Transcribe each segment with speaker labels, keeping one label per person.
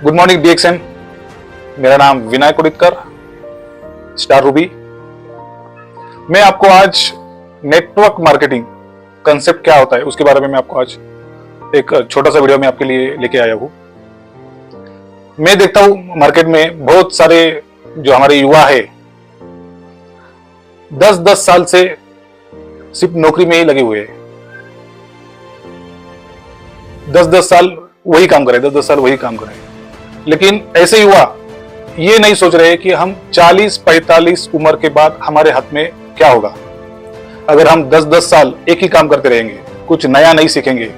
Speaker 1: Good morning DXN। मेरा नाम Vinayak उडितकर, star Ruby. मैं आपको आज नेटवर्क मार्केटिंग कंसेप्ट क्या होता है उसके बारे में मैं आपको आज एक छोटा सा वीडियो में आपके लिए लेके आया हूं। मैं देखता हूं मार्केट में बहुत सारे जो हमारे युवा है 10-10 साल से सिर्फ नौकरी में ही लगे हुए हैं। 10-10 साल वही काम करें, 10-10 साल वही काम करें, लेकिन ऐसे युवा ये नहीं सोच रहे कि हम 40-45 उम्र के बाद हमारे हाथ में क्या होगा अगर हम 10-10 साल एक ही काम करते रहेंगे, कुछ नया नहीं सीखेंगे।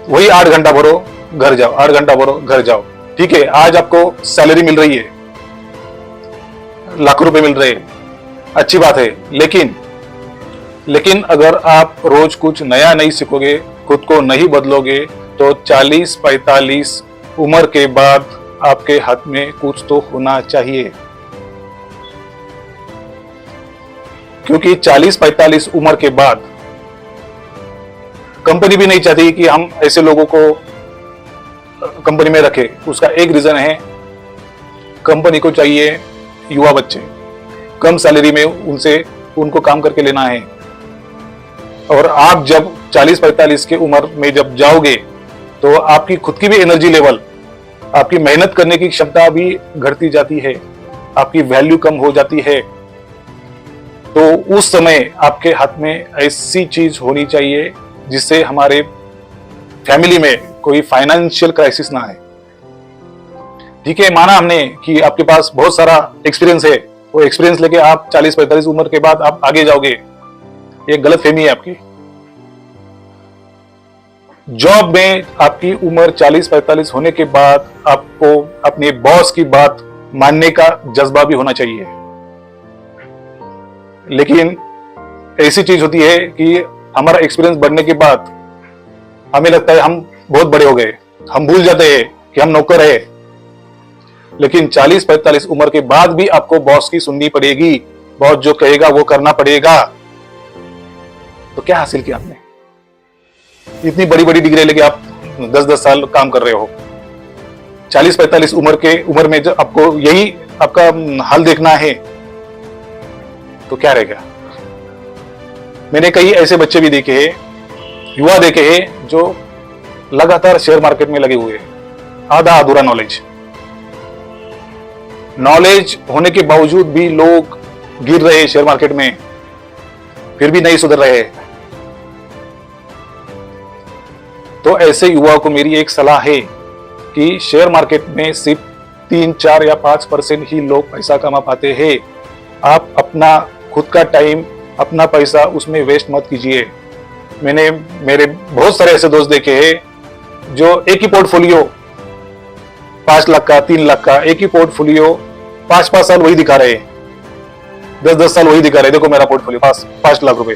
Speaker 1: वही 8 घंटा भरो घर जाओ, 8 घंटा भरो घर जाओ। ठीक है, आज आपको सैलरी मिल रही है, लाखों रुपए मिल रहे हैं, अच्छी बात है, लेकिन अगर आप रोज कुछ नया नहीं सीखोगे, खुद को नहीं बदलोगे, तो 40-45 उम्र के बाद आपके हाथ में कुछ तो होना चाहिए। क्योंकि 40-45 उम्र के बाद कंपनी भी नहीं चाहती कि हम ऐसे लोगों को कंपनी में रखें। उसका एक रीजन है, कंपनी को चाहिए युवा बच्चे, कम सैलरी में उनको काम करके लेना है। और आप जब 40-45 की उम्र में जब जाओगे तो आपकी खुद की भी एनर्जी लेवल, आपकी मेहनत करने की क्षमता भी घटती जाती है, आपकी वैल्यू कम हो जाती है। तो उस समय आपके हाथ में ऐसी चीज होनी चाहिए जिससे हमारे फैमिली में कोई फाइनेंशियल क्राइसिस ना आए। ठीक है, माना हमने कि आपके पास बहुत सारा एक्सपीरियंस है, वो एक्सपीरियंस लेके आप 40-45 उम्र के बाद आप आगे जाओगे, ये गलतफहमी है आपकी। जॉब में आपकी उम्र 40-45 होने के बाद आपको अपने बॉस की बात मानने का जज्बा भी होना चाहिए। लेकिन ऐसी चीज होती है कि हमारा एक्सपीरियंस बढ़ने के बाद हमें लगता है हम बहुत बड़े हो गए, हम भूल जाते हैं कि हम नौकर है। लेकिन 40-45 उम्र के बाद भी आपको बॉस की सुननी पड़ेगी, बॉस जो कहेगा वो करना पड़ेगा। तो क्या हासिल किया आपने? इतनी बड़ी बड़ी डिग्री लेके आप 10-10 साल काम कर रहे हो, 40-45 उम्र में जब आपको यही आपका हाल देखना है तो क्या रहेगा? मैंने कई ऐसे बच्चे भी देखे हैं, युवा देखे हैं, जो लगातार शेयर मार्केट में लगे हुए हैं, आधा अधूरा नॉलेज होने के बावजूद भी लोग गिर रहे हैं शेयर मार्केट में, फिर भी नहीं सुधर रहे। तो ऐसे युवाओं को मेरी एक सलाह है कि शेयर मार्केट में सिर्फ 3, 4 या 5% ही लोग पैसा कमा पाते हैं। आप अपना खुद का टाइम, अपना पैसा उसमें वेस्ट मत कीजिए। मैंने मेरे बहुत सारे ऐसे दोस्त देखे हैं जो एक ही पोर्टफोलियो 5 लाख का, 3 लाख का, एक ही पोर्टफोलियो 5-5 साल वही दिखा रहे, 10-10 साल वही दिखा रहे। देखो मेरा पोर्टफोलियो 5 लाख रुपए।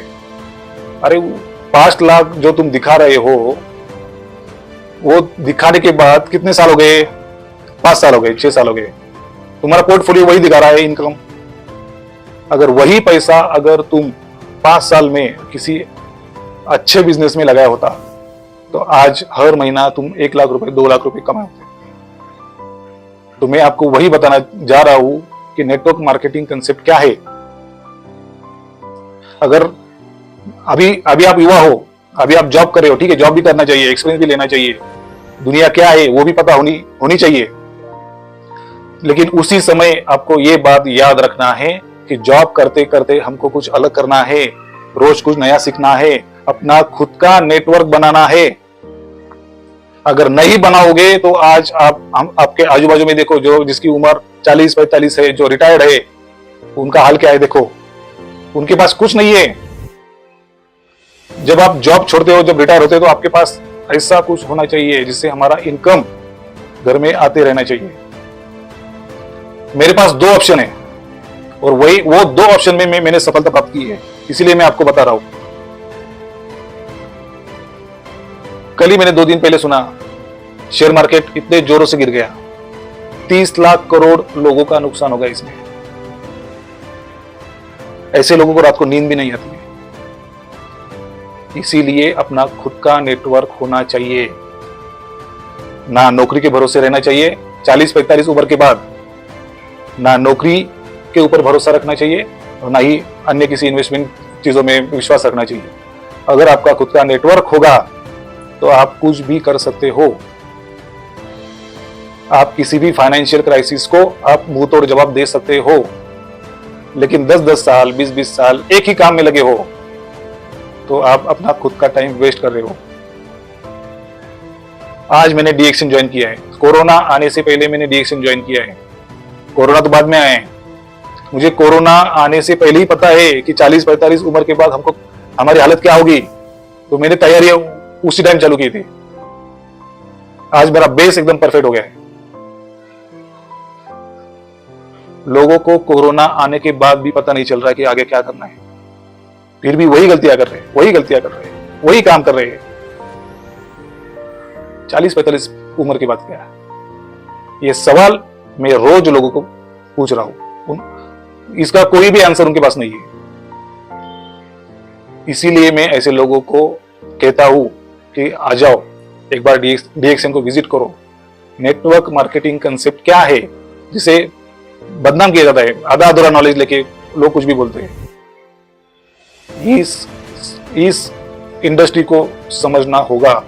Speaker 1: अरे 5 लाख जो तुम दिखा रहे हो, वो दिखाने के बाद कितने साल हो गए? 5 साल हो गए, 6 साल हो गए, तुम्हारा पोर्टफोलियो वही दिखा रहा है इनकम। अगर वही पैसा अगर तुम 5 साल में किसी अच्छे बिजनेस में लगाया होता तो आज हर महीना तुम 1 लाख रुपए, 2 लाख रुपए कमाए होते। तो मैं आपको वही बताना जा रहा हूं कि नेटवर्क मार्केटिंग कंसेप्ट क्या है। अगर अभी आप युवा हो, अभी आप जॉब कर रहे हो, ठीक है, जॉब भी करना चाहिए, एक्सपीरियंस भी लेना चाहिए, दुनिया क्या है वो भी पता होनी चाहिए। लेकिन उसी समय आपको ये बात याद रखना है कि जॉब करते करते हमको कुछ अलग करना है, रोज कुछ नया सीखना है, अपना खुद का नेटवर्क बनाना है। अगर नहीं बनाओगे तो आज हम आपके आजू बाजू में देखो, जो जिसकी उम्र 40-45 है, जो रिटायर्ड है, उनका हाल क्या है देखो। उनके पास कुछ नहीं है। जब आप जॉब छोड़ते हो, जब रिटायर होते हो, तो आपके पास ऐसा कुछ होना चाहिए जिससे हमारा इनकम घर में आते रहना चाहिए। मेरे पास 2 ऑप्शन है और वो 2 ऑप्शन में मैंने सफलता प्राप्त की है, इसीलिए मैं आपको बता रहा हूं। कल ही मैंने 2 दिन पहले सुना, शेयर मार्केट इतने जोरों से गिर गया, 30 लाख करोड़ लोगों का नुकसान होगा इसमें। ऐसे लोगों को रात को नींद भी नहीं आती है। इसीलिए अपना खुद का नेटवर्क होना चाहिए। ना नौकरी के भरोसे रहना चाहिए 40-45 उम्र के बाद, ना नौकरी के ऊपर भरोसा रखना चाहिए और ना ही अन्य किसी इन्वेस्टमेंट चीजों में विश्वास रखना चाहिए। अगर आपका खुद का नेटवर्क होगा तो आप कुछ भी कर सकते हो। आप किसी भी फाइनेंशियल क्राइसिस को आप मुंह तोड़ जवाब दे सकते हो। लेकिन 10-10 साल 20-20 साल एक ही काम में लगे हो तो आप अपना खुद का टाइम वेस्ट कर रहे हो। आज मैंने डीएक्शन ज्वाइन किया है, कोरोना आने से पहले मैंने डीएक्शन ज्वाइन किया है। कोरोना तो बाद में आए हैं। मुझे कोरोना आने से पहले ही पता है कि 40-45 उम्र के बाद हमको हमारी हालत क्या होगी, तो मैंने तैयारियां उसी टाइम चालू की थी। आज मेरा बेस एकदम परफेक्ट हो गया है। लोगों को कोरोना आने के बाद भी पता नहीं चल रहा है कि आगे क्या करना है, फिर भी वही गलतियां कर रहे हैं, वही काम कर रहे हैं। 40-45 उम्र की बात क्या है? ये सवाल मैं रोज लोगों को पूछ रहा हूं, इसका कोई भी आंसर उनके पास नहीं है। इसीलिए मैं ऐसे लोगों को कहता हूं कि आ जाओ, एक बार डीएक्शन को विजिट करो। नेटवर्क मार्केटिंग कंसेप्ट क्या है जिसे बदनाम किया जाता है, आधा अधूरा नॉलेज लेके लोग कुछ भी बोलते हैं। इस इंडस्ट्री को समझना होगा।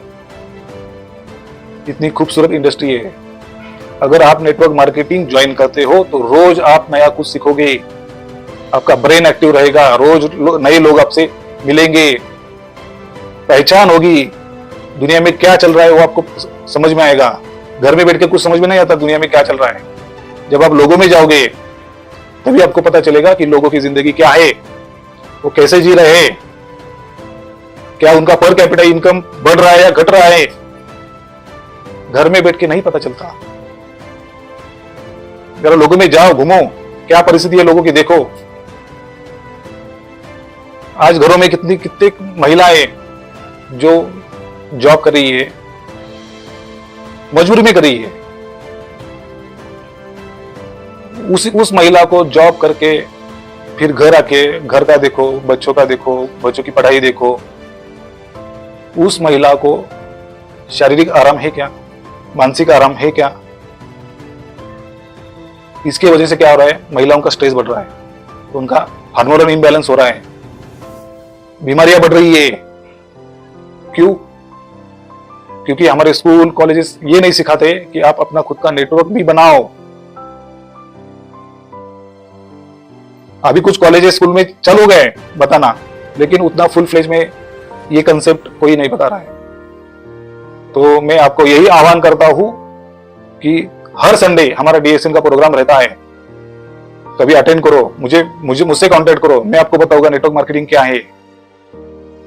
Speaker 1: इतनी खूबसूरत इंडस्ट्री है। अगर आप नेटवर्क मार्केटिंग ज्वाइन करते हो तो रोज आप नया कुछ सीखोगे, आपका ब्रेन एक्टिव रहेगा, रोज नए लोग आपसे मिलेंगे, पहचान होगी, दुनिया में क्या चल रहा है वो आपको समझ में आएगा। घर में बैठ के कुछ समझ में नहीं आता दुनिया में क्या चल रहा है। जब आप लोगों में जाओगे तभी आपको पता चलेगा कि लोगों की जिंदगी क्या है, वो कैसे जी रहे हैं, क्या उनका पर कैपिटा इनकम बढ़ रहा है या घट रहा है। घर में बैठ के नहीं पता चलता। जरा लोगों में जाओ, घूमो, क्या परिस्थिति है लोगों की देखो। आज घरों में कितनी महिलाएं जो जॉब कर रही है, मजबूरी में कर रही है। उस महिला को जॉब करके फिर घर आके घर का देखो, बच्चों का देखो, बच्चों की पढ़ाई देखो। उस महिला को शारीरिक आराम है क्या, मानसिक आराम है क्या? इसकी वजह से क्या हो रहा है? महिलाओं का स्ट्रेस बढ़ रहा है, उनका हार्मोनल इम्बैलेंस हो रहा है, बीमारियां बढ़ रही है। क्यों? क्योंकि हमारे स्कूल कॉलेजेस ये नहीं सिखाते कि आप अपना खुद का नेटवर्क भी बनाओ। अभी कुछ कॉलेजेस स्कूल में चल हो गए बताना, लेकिन उतना फुल फ्लेज में ये कंसेप्ट कोई नहीं बता रहा है। तो मैं आपको यही आह्वान करता हूं कि हर संडे हमारा डीएक्शन का प्रोग्राम रहता है, कभी अटेंड करो, मुझसे कांटेक्ट करो। मैं आपको बताऊंगा नेटवर्क मार्केटिंग क्या है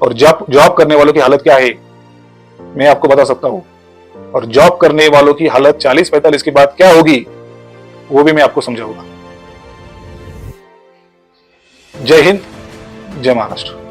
Speaker 1: और जॉब करने वालों की हालत क्या है, मैं आपको बता सकता हूं। और जॉब करने वालों की हालत 40-45 के बाद क्या होगी वो भी मैं आपको समझाऊंगा। जय हिंद, जय महाराष्ट्र।